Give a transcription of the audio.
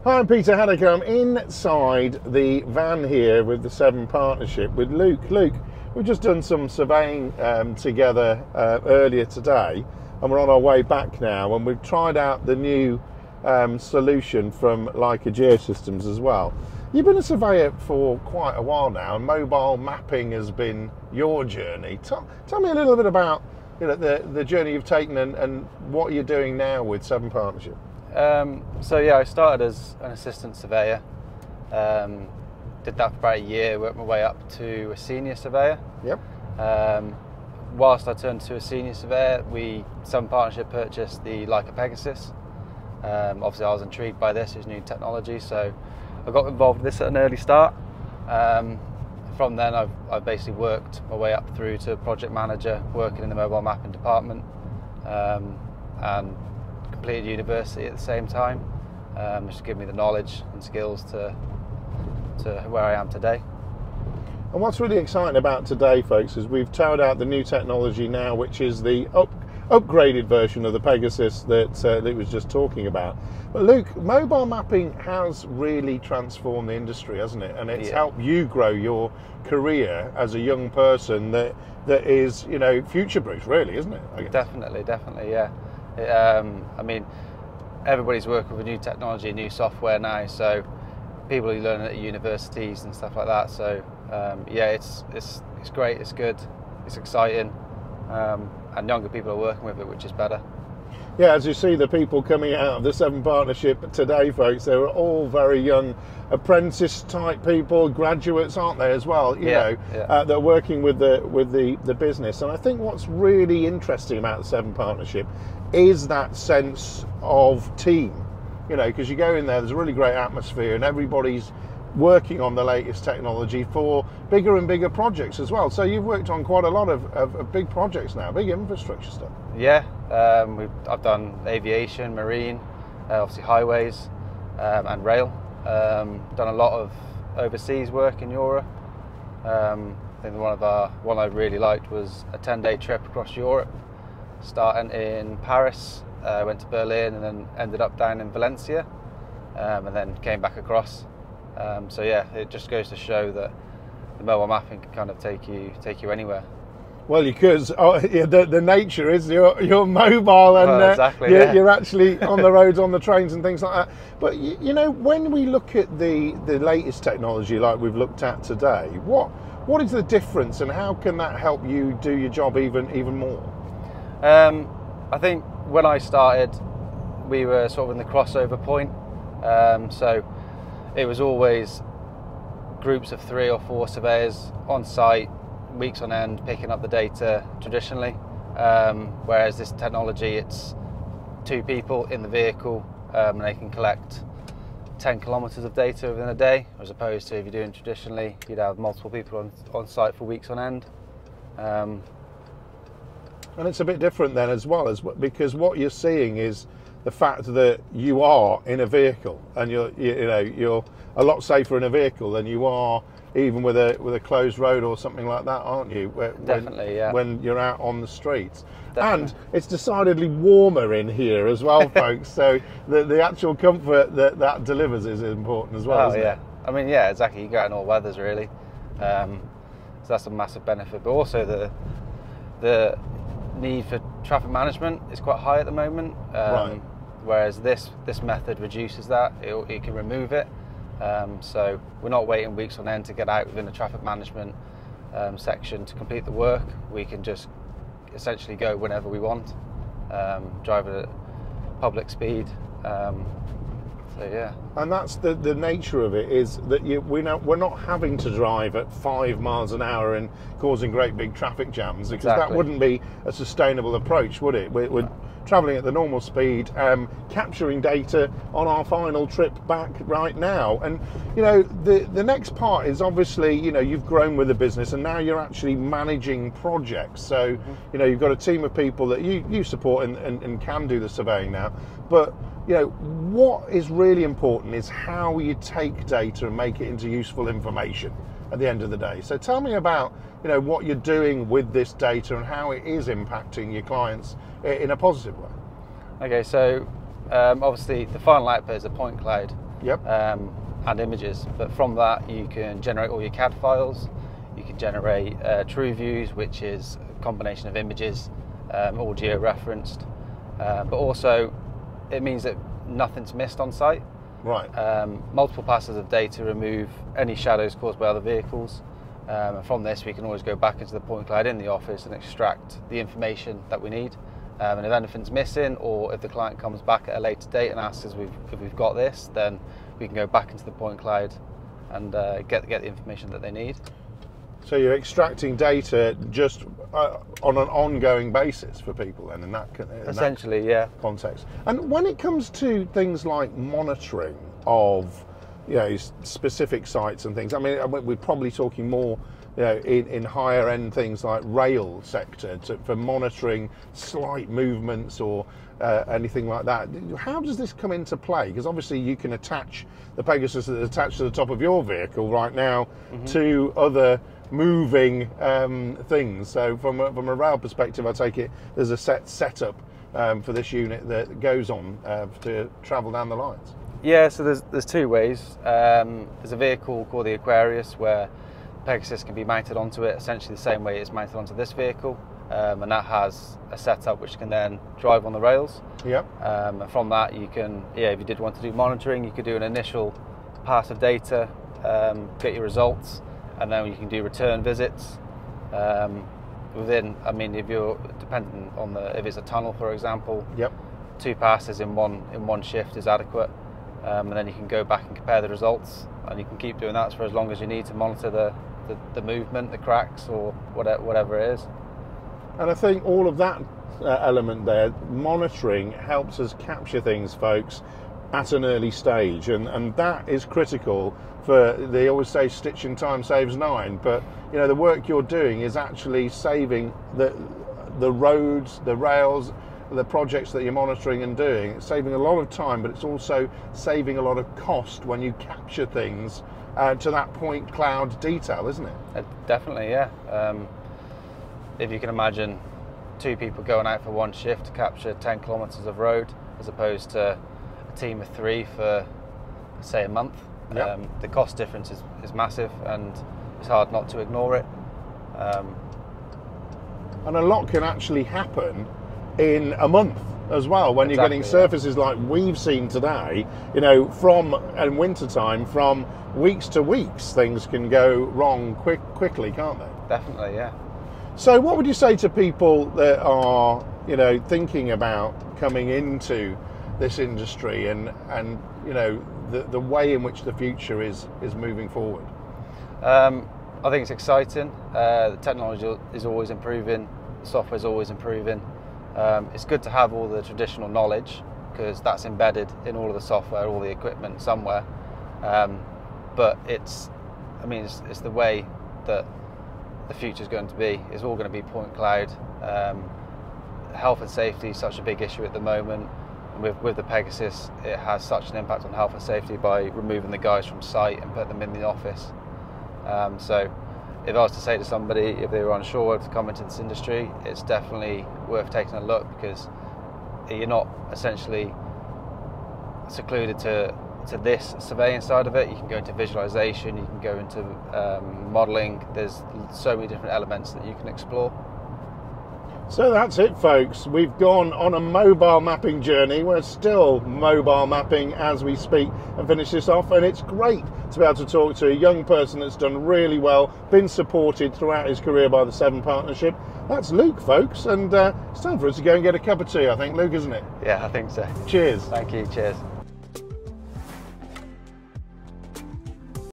Hi, I'm Peter Haddock. I'm inside the van here with the Severn Partnership with Luke. Luke, we've just done some surveying together earlier today, and we're on our way back now, and we've tried out the new solution from Leica Geosystems as well. You've been a surveyor for quite a while now, and mobile mapping has been your journey. Tell me a little bit about the journey you've taken and what you're doing now with Severn Partnership. So yeah, I started as an assistant surveyor, did that for about a year, worked my way up to a senior surveyor. Yep. Whilst I turned to a senior surveyor, Severn Partnership purchased the Leica Pegasus. Obviously I was intrigued by this, it's new technology, so I got involved with this at an early start. From then I've basically worked my way up through to project manager, working in the mobile mapping department, and completed university at the same time, which gave me the knowledge and skills to where I am today. And what's really exciting about today, folks, is we've tried out the new technology now, which is the upgraded version of the Pegasus that Luke was just talking about. But Luke, mobile mapping has really transformed the industry, hasn't it? And it's helped you grow your career as a young person that is, future-proof, really, isn't it? I guess. Definitely, yeah. I mean, everybody's working with new technology, new software now, so people who learn at universities and stuff like that. So yeah, it's great, it's good, it's exciting, and younger people are working with it, which is better. Yeah, as you see the people coming out of the Severn Partnership today, folks, they were all very young apprentice type people, graduates, aren't they, as well? They're working with the business. And I think what's really interesting about the Severn Partnership is that sense of team, because you go in there's a really great atmosphere and everybody's working on the latest technology for bigger and bigger projects as well. So you've worked on quite a lot of big projects now, big infrastructure stuff. Yeah, I've done aviation, marine, obviously highways, and rail. Done a lot of overseas work in Europe. I think one I really liked was a 10-day trip across Europe, starting in Paris, went to Berlin, and then ended up down in Valencia, and then came back across. So yeah, it just goes to show that the mobile mapping can kind of take you anywhere. Well, because the nature is you're mobile and exactly, you're actually on the roads, on the trains and things like that. But when we look at the latest technology like we've looked at today, what is the difference and how can that help you do your job even more? I think when I started, we were sort of in the crossover point, so it was always groups of 3 or 4 surveyors on site, weeks on end, picking up the data traditionally, whereas this technology, it's 2 people in the vehicle, and they can collect 10 kilometres of data within a day, as opposed to if you're doing traditionally, you'd have multiple people on site for weeks on end. And it's a bit different then as well, because what you're seeing is the fact that you are in a vehicle, and you're a lot safer in a vehicle than you are even with a closed road or something like that, aren't you? Definitely, yeah. When you're out on the streets. Definitely. And it's decidedly warmer in here as well, folks. So the actual comfort that delivers is important as well, isn't it? I mean, yeah, exactly. You go out in all weathers, really. So that's a massive benefit. But also the need for traffic management is quite high at the moment. Right. Whereas this method reduces that. It can remove it. So we're not waiting weeks on end to get out within the traffic management section to complete the work. We can just essentially go whenever we want, drive at public speed. So yeah. And that's the nature of it, is that we're not having to drive at 5 miles an hour and causing great big traffic jams, because that wouldn't be a sustainable approach, would it? We're travelling at the normal speed, capturing data on our final trip back right now. And the next part is obviously, you've grown with the business and now you're actually managing projects. So you've got a team of people that you support and can do the surveying now. But what is really important is how you take data and make it into useful information at the end of the day. So tell me about what you're doing with this data and how it is impacting your clients in a positive way. Okay, so obviously the final output is a point cloud, Yep. And images. But from that, you can generate all your CAD files. You can generate true views, which is a combination of images, all geo-referenced. But also, it means that nothing's missed on site. Right. Multiple passes of data remove any shadows caused by other vehicles. And from this, we can always go back into the point cloud in the office and extract the information that we need. And if anything's missing, or if the client comes back at a later date and asks us if we've got this, then we can go back into the point cloud and get the information that they need. So you're extracting data just on an ongoing basis for people, then, in that essentially, yeah, context. And when it comes to things like monitoring of, you know, specific sites and things, I mean, we're probably talking more, you know, in higher end things like rail sector for monitoring slight movements or anything like that. How does this come into play? Because obviously you can attach the Pegasus that's attached to the top of your vehicle right now to other moving things. So from a rail perspective, I take it there's a setup for this unit that goes on to travel down the lines. Yeah, so there's two ways. There's a vehicle called the Aquarius where Pegasus can be mounted onto it essentially the same way it's mounted onto this vehicle, and that has a setup which can then drive on the rails. Yep. And from that you can, if you did want to do monitoring, you could do an initial pass of data, get your results, and then you can do return visits within, I mean, if you're dependent on if it's a tunnel, for example. Yep. 2 passes in one shift is adequate, and then you can go back and compare the results, and you can keep doing that for as long as you need to monitor the movement, the cracks, or whatever it is. And I think all of that element there, monitoring, helps us capture things, folks, at an early stage, and that is critical. They always say stitch in time saves 9, but you know, the work you're doing is actually saving the roads, the rails, the projects that you're monitoring and doing. It's saving a lot of time, but it's also saving a lot of cost when you capture things to that point cloud detail, isn't it? Definitely, yeah. If you can imagine 2 people going out for one shift to capture 10 kilometres of road, as opposed to a team of 3 for, say, a month. Yep. The cost difference is massive, and it's hard not to ignore it. And a lot can actually happen in a month as well, when you're getting surfaces like we've seen today. You know, in winter time, from weeks to weeks, things can go wrong quickly, can't they? Definitely, yeah. So what would you say to people that are, you know, thinking about coming into this industry and you know, the way in which the future is moving forward? I think it's exciting. The technology is always improving, the software is always improving. It's good to have all the traditional knowledge, because that's embedded in all of the software, all the equipment somewhere. But it's the way that the future is going to be. It's all going to be point cloud. Health and safety is such a big issue at the moment. And with the Pegasus, it has such an impact on health and safety by removing the guys from site and putting them in the office. So if I was to say to somebody, if they were unsure to come into this industry, it's definitely worth taking a look, because you're not essentially secluded to this surveying side of it. You can go into visualization, you can go into modeling. There's so many different elements that you can explore. So that's it, folks. We've gone on a mobile mapping journey. We're still mobile mapping as we speak and finish this off, and it's great to be able to talk to a young person that's done really well, been supported throughout his career by the Severn Partnership. That's Luke, folks, and it's time for us to go and get a cup of tea, I think, Luke, isn't it? Yeah, I think so. Cheers. Thank you, cheers.